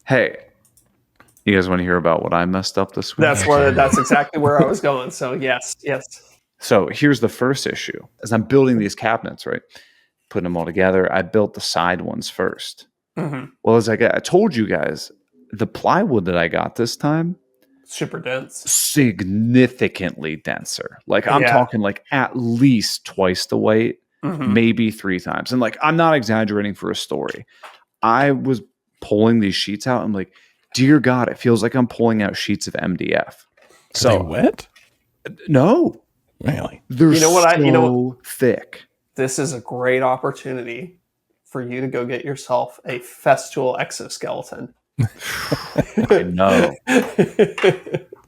Hey, you guys want to hear about what I messed up this week? That's exactly where I was going. So yes. So here's the first issue. As I'm building these cabinets, right, putting them all together, I built the side ones first. Mm-hmm. Well, as I told you guys, the plywood that I got this time, Super dense. significantly denser. Like I'm talking like at least twice the weight, maybe 3 times. And like, I'm not exaggerating for a story. I was pulling these sheets out. I'm like, dear God, it feels like I'm pulling out sheets of MDF. Are they wet? No. Really? They're so thick. This is a great opportunity for you to go get yourself a Festool exoskeleton. I know.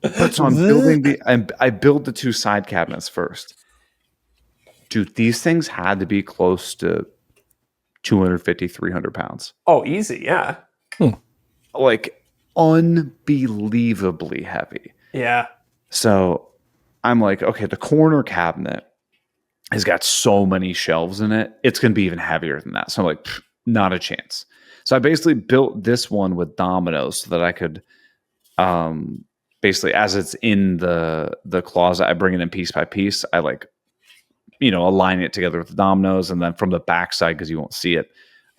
But so I'm building I build the 2 side cabinets first. Dude, these things had to be close to 250, 300 pounds. Oh, easy, yeah. Like unbelievably heavy. Yeah. So I'm like, okay, the corner cabinet has got so many shelves in it. It's going to be even heavier than that. So I'm like, not a chance. So I basically built this one with dominoes so that I could basically, as it's in the closet, I bring it in piece by piece. I like, align it together with the dominoes, and then from the backside, because you won't see it,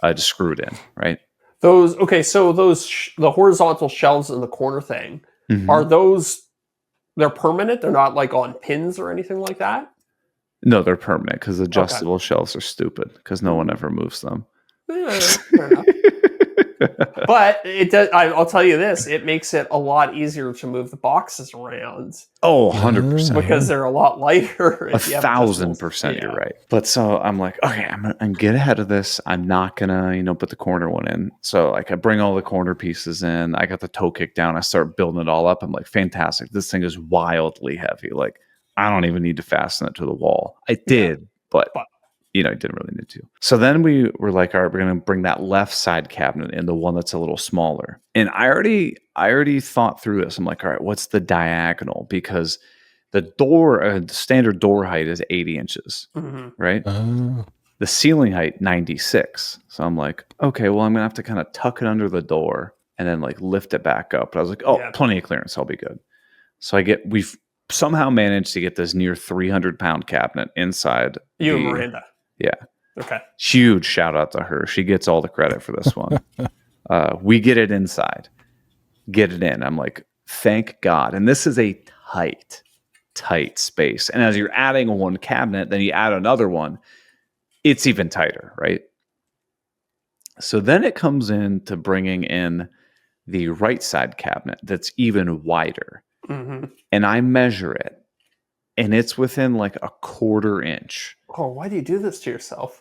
just screw it in, right? So the horizontal shelves in the corner thing, are those, they're permanent? They're not like on pins or anything like that? No, they're permanent because adjustable shelves are stupid because no one ever moves them. Fair enough. But it does. I'll tell you this: it makes it a lot easier to move the boxes around. Oh, 100%. Because they're a lot lighter. 1,000%. You're right. But so I'm like, okay, I'm gonna get ahead of this. I'm not gonna, put the corner one in. So like, I bring all the corner pieces in. I got the toe kick down. I start building it all up. I'm like, fantastic. This thing is wildly heavy. Like, I don't even need to fasten it to the wall. I did, but I didn't really need to. So then we were like, all right, we're going to bring that left side cabinet in, the one that's a little smaller. And I already thought through this. I'm like, all right, what's the diagonal? Because the door, the standard door height is 80 inches, right? The ceiling height, 96. So I'm like, okay, well, I'm going to have to kind of tuck it under the door and then like lift it back up. But I was like, plenty of clearance. I'll be good. So we've somehow managed to get this near 300-pound cabinet inside. You and Miranda. Yeah. Okay. Huge shout out to her. She gets all the credit for this one. We get it inside. Get it in. I'm like, thank God. And this is a tight space. And as you're adding one cabinet, then you add another one, it's even tighter, right? So then it comes in to bringing in the right side cabinet that's even wider. And I measure it. And it's within like a 1/4 inch. Oh, why do you do this to yourself?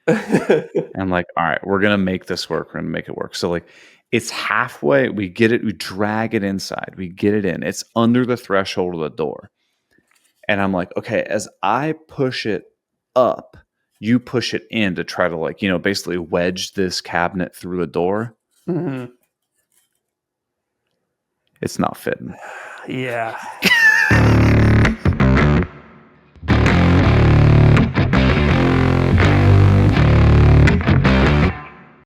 I'm like, all right, we're going to make this work. We're going to make it work. So like, it's halfway. We get it. We drag it inside. We get it in. It's under the threshold of the door. And I'm like, okay, as I push it up, you push it in to try to like, basically wedge this cabinet through the door. It's not fitting. Yeah.